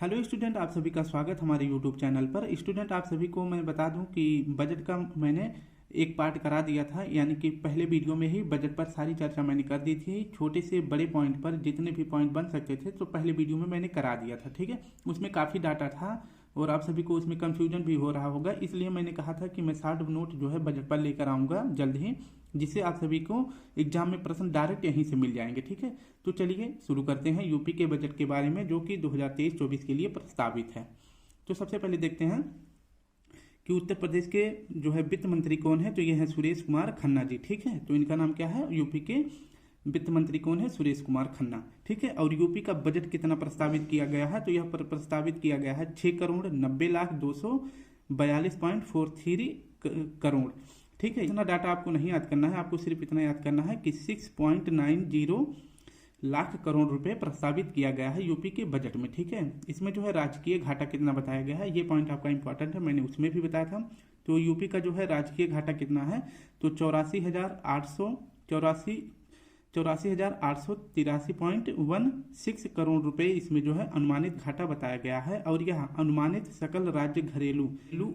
Hello student, आप सभी का स्वागत हमारे यूट्यूब चैनल पर। स्टूडेंट, आप सभी को मैं बता दूं कि बजट का मैंने एक पार्ट करा दिया था, यानी कि पहले वीडियो में ही बजट पर सारी चर्चा मैंने कर दी थी। छोटे से बड़े पॉइंट पर जितने भी पॉइंट बन सकते थे तो पहले वीडियो में मैंने करा दिया था, ठीक है। उसमें काफ़ी डाटा था और आप सभी को उसमें कंफ्यूजन भी हो रहा होगा, इसलिए मैंने कहा था कि मैं शॉर्ट नोट जो है बजट पर लेकर आऊँगा जल्द ही, जिससे आप सभी को एग्जाम में प्रश्न डायरेक्ट यहीं से मिल जाएंगे, ठीक है। तो चलिए शुरू करते हैं यूपी के बजट के बारे में, जो कि 2023-24 के लिए प्रस्तावित है। तो सबसे पहले देखते हैं कि उत्तर प्रदेश के जो है वित्त मंत्री कौन है। तो ये है सुरेश कुमार खन्ना जी, ठीक है। तो इनका नाम क्या है, यूपी के वित्त मंत्री कौन है, सुरेश कुमार खन्ना, ठीक है। और यूपी का बजट कितना प्रस्तावित किया गया है, तो यह प्रस्तावित किया गया है 6,90,02,42.43 करोड़, ठीक है। इतना डाटा आपको नहीं याद करना है, आपको सिर्फ इतना याद करना है कि 6.90 लाख करोड़ रुपए प्रस्तावित किया गया है यूपी के बजट में, ठीक है। इसमें जो है राजकीय घाटा कितना बताया गया है, ये पॉइंट आपका इंपॉर्टेंट है, मैंने उसमें भी बताया था। तो यूपी का जो है राजकीय घाटा कितना है, तो 84,883.16 करोड़ रुपए इसमें जो है अनुमानित घाटा बताया गया है। और यह अनुमानित सकल राज्य घरेलू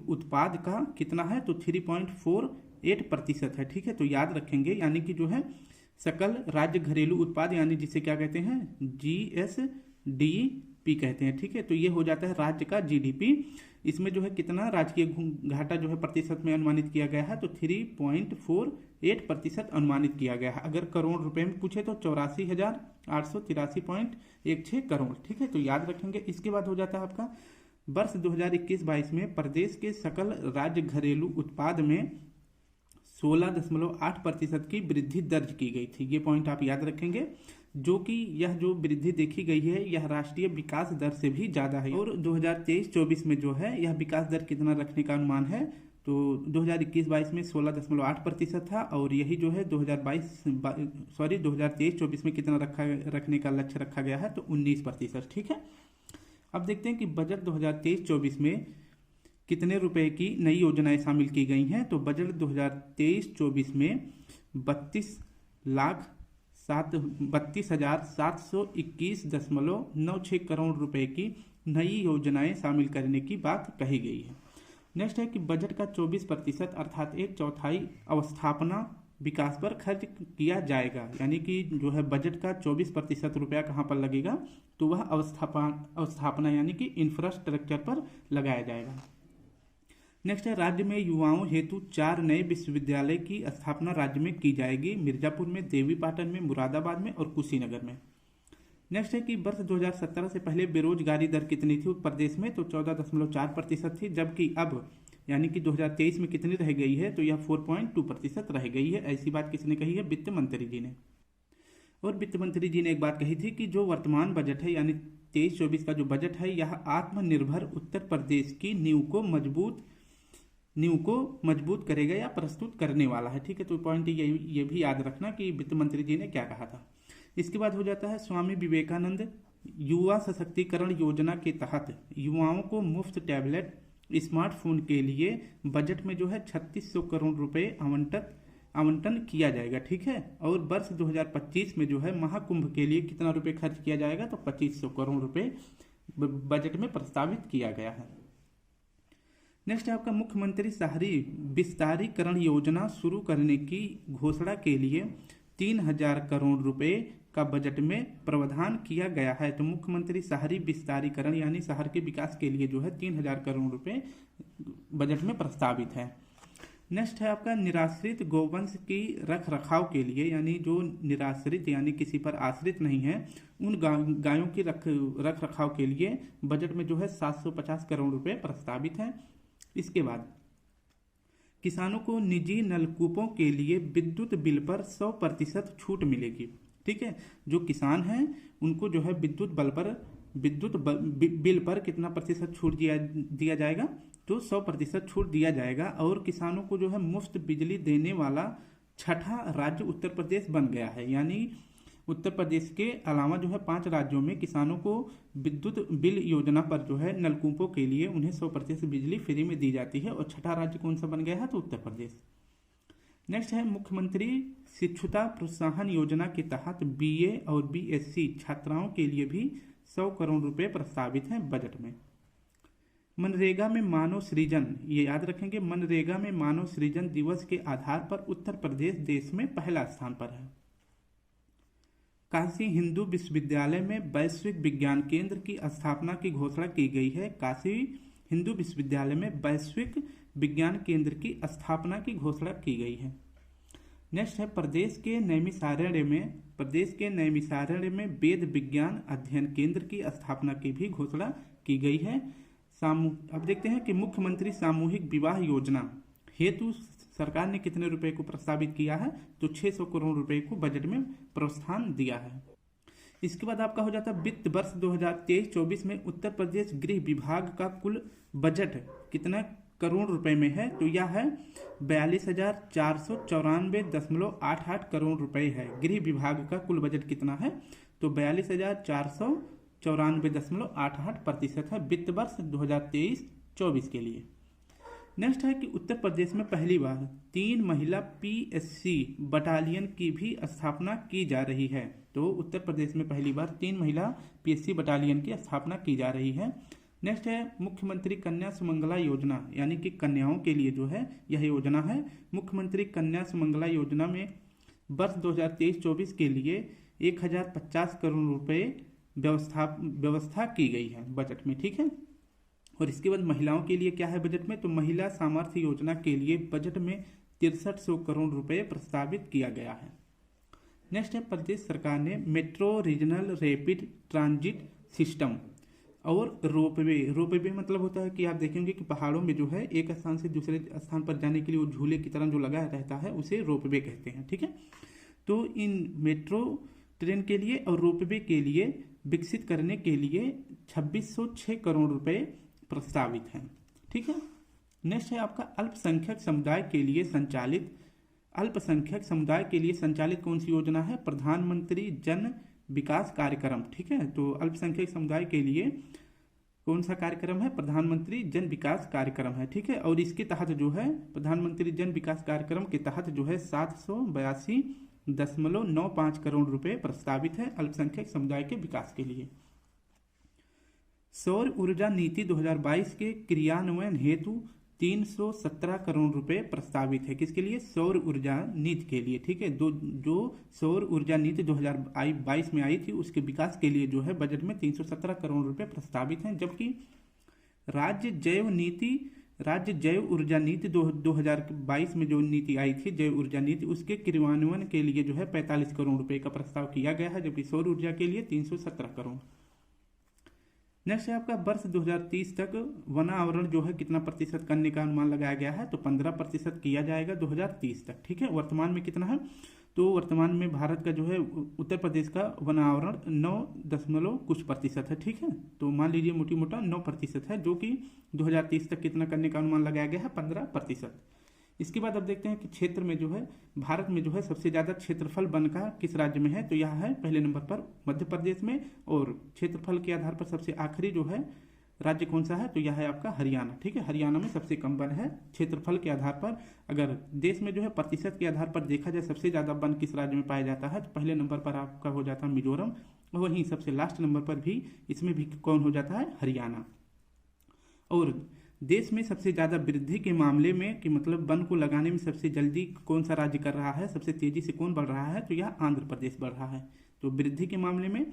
उत्पाद का कितना है, तो 3.48% है, ठीक है। तो याद रखेंगे, यानी कि जो है सकल राज्य घरेलू उत्पाद, यानी जिसे क्या कहते हैं, GSDP कहते हैं, ठीक है। तो ये हो जाता है राज्य का GDP। इसमें जो है कितना राजकीय घाटा जो है प्रतिशत में अनुमानित किया गया है, तो 3.48% अनुमानित किया गया है। अगर करोड़ रुपए में पूछे तो 84,883.16 करोड़, ठीक है। तो याद रखेंगे। इसके बाद हो जाता है आपका वर्ष 2021-22 में प्रदेश के सकल राज्य घरेलू उत्पाद में 16.8% की वृद्धि दर्ज की गई थी। ये पॉइंट आप याद रखेंगे, जो कि यह जो वृद्धि देखी गई है यह राष्ट्रीय विकास दर से भी ज़्यादा है। और 2023-24 में जो है यह विकास दर कितना रखने का अनुमान है, तो 2021-22 में 16.8% था, और यही जो है 2023-24 में कितना रखने का लक्ष्य रखा गया है, तो 19%, ठीक है। अब देखते हैं कि बजट 2023-24 में कितने रुपए की नई योजनाएं शामिल की गई हैं। तो बजट 2023-24 में 32,721.96 करोड़ रुपए की नई योजनाएं शामिल करने की बात कही गई है। नेक्स्ट है कि बजट का 24% अर्थात एक चौथाई अवस्थापना विकास पर खर्च किया जाएगा, यानी कि जो है बजट का 24% रुपया कहाँ पर लगेगा, तो वह अवस्थापना यानी कि इंफ्रास्ट्रक्चर पर लगाया जाएगा। नेक्स्ट है राज्य में युवाओं हेतु 4 नए विश्वविद्यालय की स्थापना राज्य में की जाएगी, मिर्जापुर में, देवीपाटन में, मुरादाबाद में और कुशीनगर में। नेक्स्ट है कि वर्ष 2017 से पहले बेरोजगारी दर कितनी थी उत्तर प्रदेश में, तो 14.4% थी, जबकि अब यानी कि 2023 में कितनी रह गई है, तो यह 4.2% रह गई है। ऐसी बात किसने कही है, वित्त मंत्री जी ने। और वित्त मंत्री जी ने एक बात कही थी कि जो वर्तमान बजट है यानी 23-24 का जो बजट है, यह आत्मनिर्भर उत्तर प्रदेश की नींव को मजबूत करेगा या प्रस्तुत करने वाला है, ठीक है। तो पॉइंट ये भी याद रखना कि वित्त मंत्री जी ने क्या कहा था। इसके बाद हो जाता है स्वामी विवेकानंद युवा सशक्तिकरण योजना के तहत युवाओं को मुफ्त टैबलेट स्मार्टफोन के लिए बजट में जो है 3600 करोड़ रुपए आवंटन किया जाएगा, ठीक है। और वर्ष 2025 में जो है महाकुंभ के लिए कितना रुपए खर्च किया जाएगा, तो 2500 करोड़ रुपए बजट में प्रस्तावित किया गया है। नेक्स्ट है आपका मुख्यमंत्री शहरी विस्तारीकरण योजना शुरू करने की घोषणा के लिए 3000 करोड़ रुपए का बजट में प्रावधान किया गया है। तो मुख्यमंत्री शहरी विस्तारीकरण यानी शहर के विकास के लिए जो है 3000 करोड़ रुपए बजट में प्रस्तावित है। नेक्स्ट है आपका निराश्रित गौवंश की रख रखाव के लिए, यानी जो निराश्रित यानी किसी पर आश्रित नहीं है, उन गायों की रख रखाव के लिए बजट में जो है 750 करोड़ रुपए प्रस्तावित है। इसके बाद किसानों को निजी नलकूपों के लिए विद्युत बिल पर 100% छूट मिलेगी, ठीक है। जो किसान हैं उनको जो है विद्युत बिल पर कितना प्रतिशत छूट दिया जाएगा, तो 100% छूट दिया जाएगा। और किसानों को जो है मुफ्त बिजली देने वाला छठा राज्य उत्तर प्रदेश बन गया है, यानी उत्तर प्रदेश के अलावा जो है 5 राज्यों में किसानों को विद्युत बिल योजना पर जो है नलकूपों के लिए उन्हें 100% बिजली फ्री में दी जाती है। और छठा राज्य कौन सा बन गया है, तो उत्तर प्रदेश। नेक्स्ट है मुख्यमंत्री शिक्षुता प्रोत्साहन योजना के तहत BA और BSc छात्राओं के लिए भी 100 करोड़ रुपए प्रस्तावित हैं बजट में। मनरेगा में मानव सृजन, ये याद रखेंगे, मनरेगा में मानव सृजन दिवस के आधार पर उत्तर प्रदेश देश में पहला स्थान पर है। काशी हिंदू विश्वविद्यालय में वैश्विक विज्ञान केंद्र की स्थापना की घोषणा की गई है। काशी हिंदू विश्वविद्यालय में वैश्विक विज्ञान केंद्र की स्थापना की घोषणा की गई है। नेक्स्ट है प्रदेश के नैमिषारण्य में वेद विज्ञान अध्ययन केंद्र की स्थापना की भी घोषणा की गई है। अब देखते हैं कि मुख्यमंत्री सामूहिक विवाह योजना हेतु सरकार ने कितने रुपए को प्रस्तावित किया है, तो 600 करोड़ रुपए को बजट में प्रोत्साहन दिया है। इसके बाद आपका हो जाता है वित्त वर्ष 2023-24 में उत्तर प्रदेश गृह विभाग का कुल बजट कितना करोड़ रुपए में है, तो यह है 42,494.88 करोड़ रुपए है। गृह विभाग का कुल बजट कितना है, तो 42,494.88% है वित्त वर्ष 2023-24 के लिए। नेक्स्ट है कि उत्तर प्रदेश में पहली बार 3 महिला PSC बटालियन की भी स्थापना की जा रही है। तो उत्तर प्रदेश में पहली बार 3 महिला PSC बटालियन की स्थापना की जा रही है। नेक्स्ट है मुख्यमंत्री कन्या सुमंगला योजना, यानी कि कन्याओं के लिए जो है यह योजना है। मुख्यमंत्री कन्या सुमंगला योजना में वर्ष 2023-24 के लिए 1050 करोड़ रुपए व्यवस्था की गई है बजट में, ठीक है। और इसके बाद महिलाओं के लिए क्या है बजट में, तो महिला सामर्थ्य योजना के लिए बजट में 6300 करोड़ रुपए प्रस्तावित किया गया है। नेक्स्ट है प्रदेश सरकार ने metro regional rapid transit system और रोपवे मतलब होता है कि आप देखेंगे कि पहाड़ों में जो है एक स्थान से दूसरे स्थान पर जाने के लिए वो झूले की तरह जो लगा रहता है उसे रोपवे कहते हैं, ठीक है। तो इन मेट्रो ट्रेन के लिए और रोपवे के लिए विकसित करने के लिए 2606 करोड़ रुपए प्रस्तावित हैं, ठीक है। नेक्स्ट है आपका अल्पसंख्यक समुदाय के लिए संचालित कौन सी योजना है, प्रधानमंत्री जन विकास कार्यक्रम, ठीक है। तो अल्पसंख्यक समुदाय के लिए कौन सा कार्यक्रम है, प्रधानमंत्री जन विकास कार्यक्रम है, ठीक है। और इसके तहत जो है प्रधानमंत्री जन विकास कार्यक्रम के तहत जो है 782.95 करोड़ रुपए प्रस्तावित है अल्पसंख्यक समुदाय के विकास के लिए। सौर ऊर्जा नीति 2022 के क्रियान्वयन हेतु 317 करोड़ रुपए प्रस्तावित है। किसके लिए, सौर ऊर्जा नीति के लिए, ठीक है। जो सौर ऊर्जा नीति 2022 में आई थी उसके विकास के लिए जो है बजट में 317 करोड़ रुपए प्रस्तावित हैं। जबकि राज्य जैव ऊर्जा नीति 2022 में जो नीति आई थी जैव ऊर्जा नीति, उसके क्रियान्वयन के लिए जो है 45 करोड़ रुपए का प्रस्ताव किया गया है, जबकि सौर ऊर्जा के लिए 317 करोड़। नेक्स्ट है आपका वर्ष 2030 तक वनावरण जो है कितना प्रतिशत करने का अनुमान लगाया गया है, तो 15% किया जाएगा 2030 तक, ठीक है। वर्तमान में कितना है, तो वर्तमान में भारत का जो है उत्तर प्रदेश का वनावरण 9% है, ठीक है। तो मान लीजिए मोटी मोटा 9% है, जो कि 2030 तक कितना करने का अनुमान लगाया गया है, 15%। इसके बाद अब देखते हैं कि क्षेत्र में जो है भारत में जो है सबसे ज़्यादा क्षेत्रफल वन का किस राज्य में है, तो यह है पहले नंबर पर मध्य प्रदेश में, और क्षेत्रफल के आधार पर सबसे आखिरी जो है राज्य कौन सा है, तो यह है आपका हरियाणा, ठीक है। हरियाणा में सबसे कम वन है क्षेत्रफल के आधार पर। अगर देश में जो है प्रतिशत के आधार पर देखा जाए सबसे ज़्यादा वन किस राज्य में पाया जाता है, तो पहले नंबर पर आपका हो जाता है मिजोरम, और वहीं सबसे लास्ट नंबर पर भी इसमें भी कौन हो जाता है, हरियाणा। और देश में सबसे ज़्यादा वृद्धि के मामले में कि मतलब वन को लगाने में सबसे जल्दी कौन सा राज्य कर रहा है, सबसे तेजी से कौन बढ़ रहा है, तो यह आंध्र प्रदेश बढ़ रहा है। तो वृद्धि के मामले में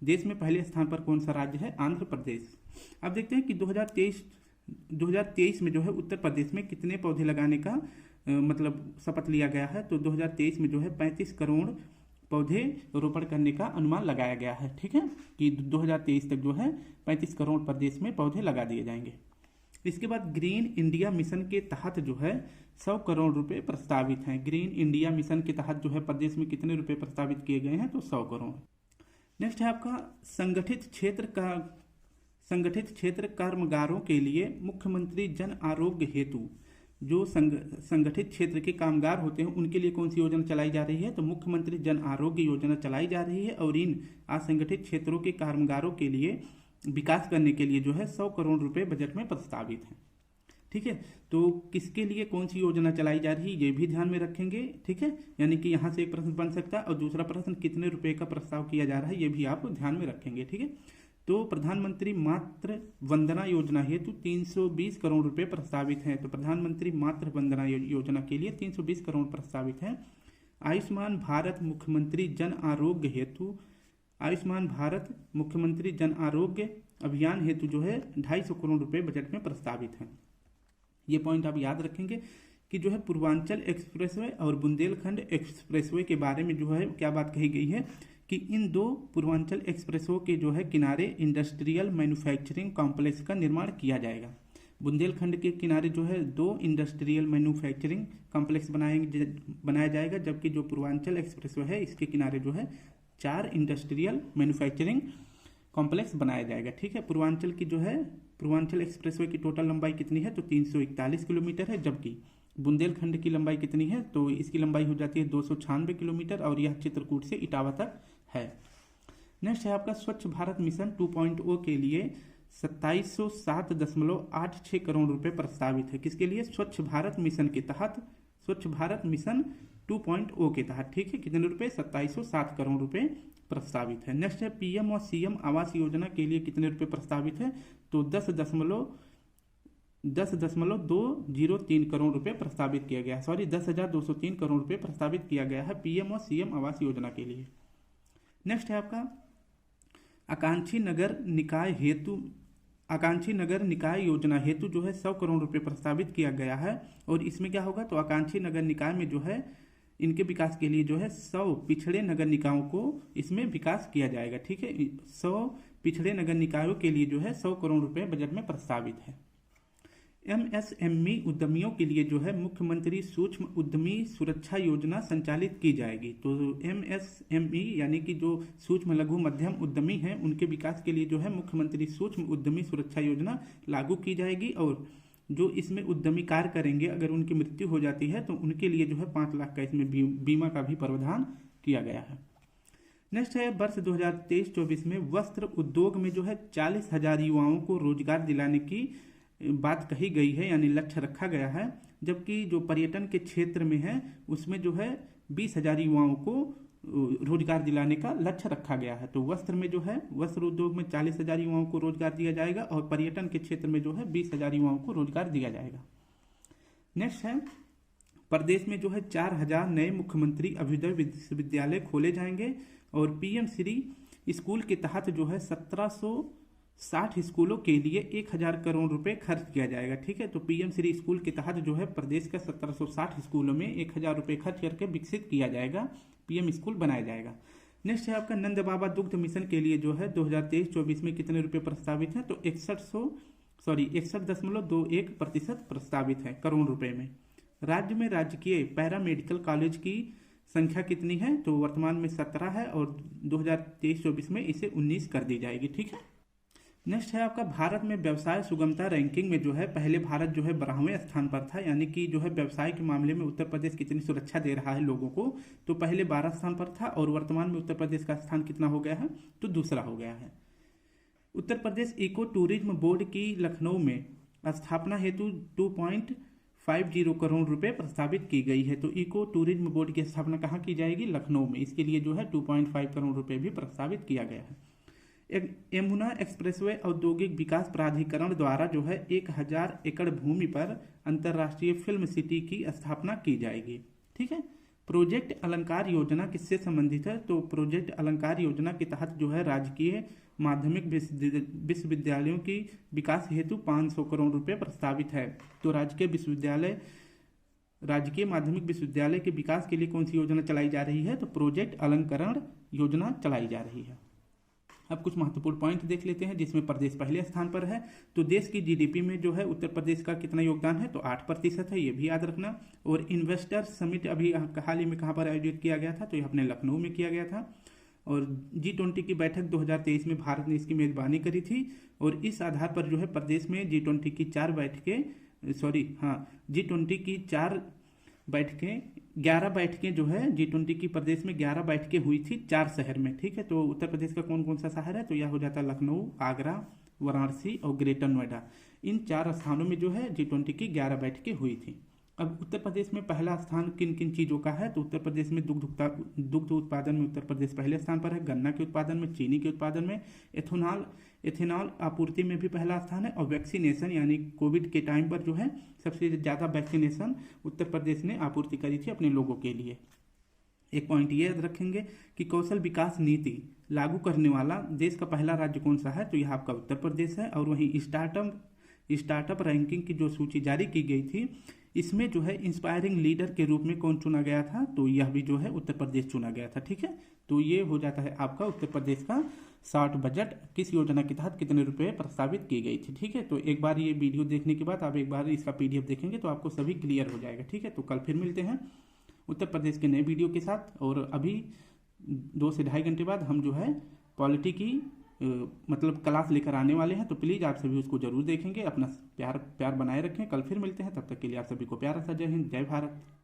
देश में पहले स्थान पर कौन सा राज्य है, आंध्र प्रदेश। अब देखते हैं कि 2023 में जो है उत्तर प्रदेश में कितने पौधे लगाने का मतलब शपथ लिया गया है, तो 2023 में जो है 35 करोड़ पौधे रोपण करने का अनुमान लगाया गया है, ठीक है, कि 2023 तक जो है 35 करोड़ प्रदेश में पौधे लगा दिए जाएंगे। इसके बाद ग्रीन इंडिया मिशन के तहत जो है 100 करोड़ रुपए प्रस्तावित हैं। ग्रीन इंडिया मिशन के तहत जो है प्रदेश में कितने रुपए प्रस्तावित किए गए हैं, तो 100 करोड़। नेक्स्ट है आपका संगठित क्षेत्र कामगारों के लिए मुख्यमंत्री जन आरोग्य हेतु, जो संगठित क्षेत्र के कामगार होते हैं उनके लिए कौन सी योजना चलाई जा रही है, तो मुख्यमंत्री जन आरोग्य योजना चलाई जा रही है। और इन असंगठित क्षेत्रों के कामगारों के लिए विकास करने के लिए जो है 100 करोड़ रुपए बजट में प्रस्तावित है, ठीक है। तो किसके लिए कौन सी योजना चलाई जा रही है ये भी ध्यान में रखेंगे, ठीक है। यानी कि यहाँ से एक प्रश्न बन सकता है, और दूसरा प्रश्न कितने रुपए का प्रस्ताव किया जा रहा है ये भी आप ध्यान में रखेंगे, ठीक है। तो प्रधानमंत्री मातृ वंदना योजना हेतु 320 करोड़ रुपए प्रस्तावित हैं। तो प्रधानमंत्री मातृ वंदना योजना के लिए 320 करोड़ प्रस्तावित हैं। आयुष्मान भारत मुख्यमंत्री जन आरोग्य हेतु, आयुष्मान भारत मुख्यमंत्री जन आरोग्य अभियान हेतु जो है 250 करोड़ रुपए बजट में प्रस्तावित हैं। ये पॉइंट आप याद रखेंगे कि जो है पूर्वांचल एक्सप्रेसवे और बुंदेलखंड एक्सप्रेसवे के बारे में जो है क्या बात कही गई है कि इन दो पूर्वांचल एक्सप्रेसवे के जो है किनारे इंडस्ट्रियल मैन्युफैक्चरिंग कॉम्प्लेक्स का निर्माण किया जाएगा। बुंदेलखंड के किनारे जो है 2 इंडस्ट्रियल मैन्युफैक्चरिंग कॉम्प्लेक्स बनाया जाएगा, जबकि जो पूर्वांचल एक्सप्रेसवे है इसके किनारे जो है 4 इंडस्ट्रियल मैन्युफैक्चरिंग कॉम्प्लेक्स बनाया जाएगा। ठीक है, पूर्वांचल की जो है पूर्वांचल एक्सप्रेसवे की टोटल लंबाई कितनी है तो 341 किलोमीटर है, जबकि बुंदेलखंड की लंबाई कितनी है तो इसकी लंबाई हो जाती है 296 किलोमीटर और यह चित्रकूट से इटावा तक है। नेक्स्ट है आपका स्वच्छ भारत मिशन 2.0 के लिए 2707.86 करोड़ रुपए प्रस्तावित है। किसके लिए? स्वच्छ भारत मिशन के तहत, स्वच्छ भारत मिशन 2.0 के तहत। ठीक है, कितने रुपए? 2707 करोड़ रुपए प्रस्तावित है। नेक्स्ट है पीएम और सीएम आवास योजना के लिए कितने रुपए प्रस्तावित है तो 10.203 करोड़ रुपए प्रस्तावित किया गया है। 10,203 करोड़ रुपए प्रस्तावित किया गया है पीएम और सीएम आवास योजना के लिए। नेक्स्ट है आपका आकांक्षी नगर निकाय योजना हेतु जो है 100 करोड़ रुपए प्रस्तावित किया गया है। और इसमें क्या होगा तो आकांक्षी नगर निकाय में जो है इनके विकास के लिए जो है 100 पिछड़े नगर निकायों को इसमें विकास किया जाएगा। ठीक है, 100 पिछड़े नगर निकायों के लिए जो है 100 करोड़ रुपए बजट में प्रस्तावित है। एमएसएमई उद्यमियों के लिए जो है मुख्यमंत्री सूक्ष्म उद्यमी सुरक्षा योजना संचालित की जाएगी। तो एमएसएमई यानी कि जो सूक्ष्म लघु मध्यम उद्यमी हैं उनके विकास के लिए जो है मुख्यमंत्री सूक्ष्म उद्यमी सुरक्षा योजना लागू की जाएगी। और जो इसमें उद्यमी कार्य करेंगे अगर उनकी मृत्यु हो जाती है तो उनके लिए जो है 5 लाख का इसमें बीमा का भी प्रावधान किया गया है। नेक्स्ट है वर्ष 2023-24 में वस्त्र उद्योग में जो है 40,000 युवाओं को रोजगार दिलाने की बात कही गई है, यानी लक्ष्य रखा गया है। जबकि जो पर्यटन के क्षेत्र में है उसमें जो है 20,000 युवाओं को रोजगार दिलाने का लक्ष्य रखा गया है। तो वस्त्र में जो है वस्त्र उद्योग में 40,000 युवाओं को रोजगार दिया जाएगा और पर्यटन के क्षेत्र में जो है 20,000 युवाओं को रोजगार दिया जाएगा। नेक्स्ट है प्रदेश में जो है 4,000 नए मुख्यमंत्री अभ्युदय विश्वविद्यालय खोले जाएंगे और पीएम श्री स्कूल के तहत जो है 1760 स्कूलों के लिए 1,000 करोड़ रुपए खर्च किया जाएगा। ठीक है, तो पीएम श्री स्कूल के तहत जो है प्रदेश का 1760 स्कूलों में 1,000 रुपए खर्च करके विकसित किया जाएगा, पीएम स्कूल बनाया जाएगा। नेक्स्ट है आपका नंद बाबा दुग्ध मिशन के लिए जो है 2023-24 में कितने रुपए प्रस्तावित है तो 61.21% प्रस्तावित है करोड़ रुपए में। राज्य में राजकीय पैरा मेडिकल कॉलेज की संख्या कितनी है तो वर्तमान में 17 है और 2023-24 में इसे 19 कर दी जाएगी। ठीक है, नेक्स्ट है आपका भारत में व्यवसाय सुगमता रैंकिंग में जो है पहले भारत जो है 12वें स्थान पर था, यानी कि जो है व्यवसाय के मामले में उत्तर प्रदेश कितनी सुरक्षा दे रहा है लोगों को, तो पहले 12 स्थान पर था और वर्तमान में उत्तर प्रदेश का स्थान कितना हो गया है तो दूसरा हो गया है। Uttar Pradesh eco tourism board की लखनऊ में स्थापना हेतु 2.50 करोड़ रुपए प्रस्तावित की गई है। तो इको टूरिज्म बोर्ड की स्थापना कहाँ की जाएगी? लखनऊ में। इसके लिए जो है 2.5 करोड़ रुपए भी प्रस्तावित किया गया है। यमुना एक्सप्रेसवे औद्योगिक विकास प्राधिकरण द्वारा जो है 1,000 एकड़ भूमि पर अंतर्राष्ट्रीय फिल्म सिटी की स्थापना की जाएगी। ठीक है, प्रोजेक्ट अलंकार योजना किससे संबंधित है तो प्रोजेक्ट अलंकार योजना के तहत जो है राजकीय माध्यमिक विश्वविद्यालयों की विकास हेतु 500 करोड़ रुपए प्रस्तावित है। तो राजकीय माध्यमिक विश्वविद्यालय के विकास के लिए कौन सी योजना चलाई जा रही है तो प्रोजेक्ट अलंकरण योजना चलाई जा रही है। अब कुछ महत्वपूर्ण पॉइंट देख लेते हैं जिसमें प्रदेश पहले स्थान पर है। तो देश की जीडीपी में जो है उत्तर प्रदेश का कितना योगदान है तो 8% है, ये भी याद रखना। और इन्वेस्टर समिट अभी हाल ही में कहाँ पर आयोजित किया गया था तो ये अपने लखनऊ में किया गया था। और G20 की बैठक 2023 में भारत ने इसकी मेजबानी करी थी और इस आधार पर जो है प्रदेश में G20 की 4 बैठकें 11 बैठकें जो है G20 की प्रदेश में 11 बैठकें हुई थी 4 शहर में। ठीक है, तो उत्तर प्रदेश का कौन कौन सा शहर है तो यह हो जाता है लखनऊ, आगरा, वाराणसी और ग्रेटर नोएडा। इन 4 स्थानों में जो है G20 की 11 बैठकें हुई थी। अब उत्तर प्रदेश में पहला स्थान किन किन चीज़ों का है तो उत्तर प्रदेश में दुग्ध उत्पादन में उत्तर प्रदेश पहले स्थान पर है, गन्ना के उत्पादन में, चीनी के उत्पादन में, इथेनॉल आपूर्ति में भी पहला स्थान है, और वैक्सीनेशन यानी कोविड के टाइम पर जो है सबसे ज़्यादा वैक्सीनेशन उत्तर प्रदेश ने आपूर्ति करी थी अपने लोगों के लिए। एक पॉइंट ये याद रखेंगे कि कौशल विकास नीति लागू करने वाला देश का पहला राज्य कौन सा है, तो यह आपका उत्तर प्रदेश है। और वहीं स्टार्टअप रैंकिंग की जो सूची जारी की गई थी, इसमें जो है इंस्पायरिंग लीडर के रूप में कौन चुना गया था, तो यह भी जो है उत्तर प्रदेश चुना गया था। ठीक है, तो ये हो जाता है आपका उत्तर प्रदेश का शॉर्ट बजट, किस योजना के तहत कितने रुपए प्रस्तावित की गई थी। ठीक है, तो एक बार ये वीडियो देखने के बाद आप एक बार इसका PDF देखेंगे तो आपको सभी क्लियर हो जाएगा। ठीक है, तो कल फिर मिलते हैं उत्तर प्रदेश के नए वीडियो के साथ। और अभी 2 से ढाई घंटे बाद हम जो है पॉलिटी की मतलब क्लास लेकर आने वाले हैं, तो प्लीज़ आप सभी उसको जरूर देखेंगे। अपना प्यार बनाए रखें। कल फिर मिलते हैं, तब तक के लिए आप सभी को प्यारा सा जय हिंद, जय भारत।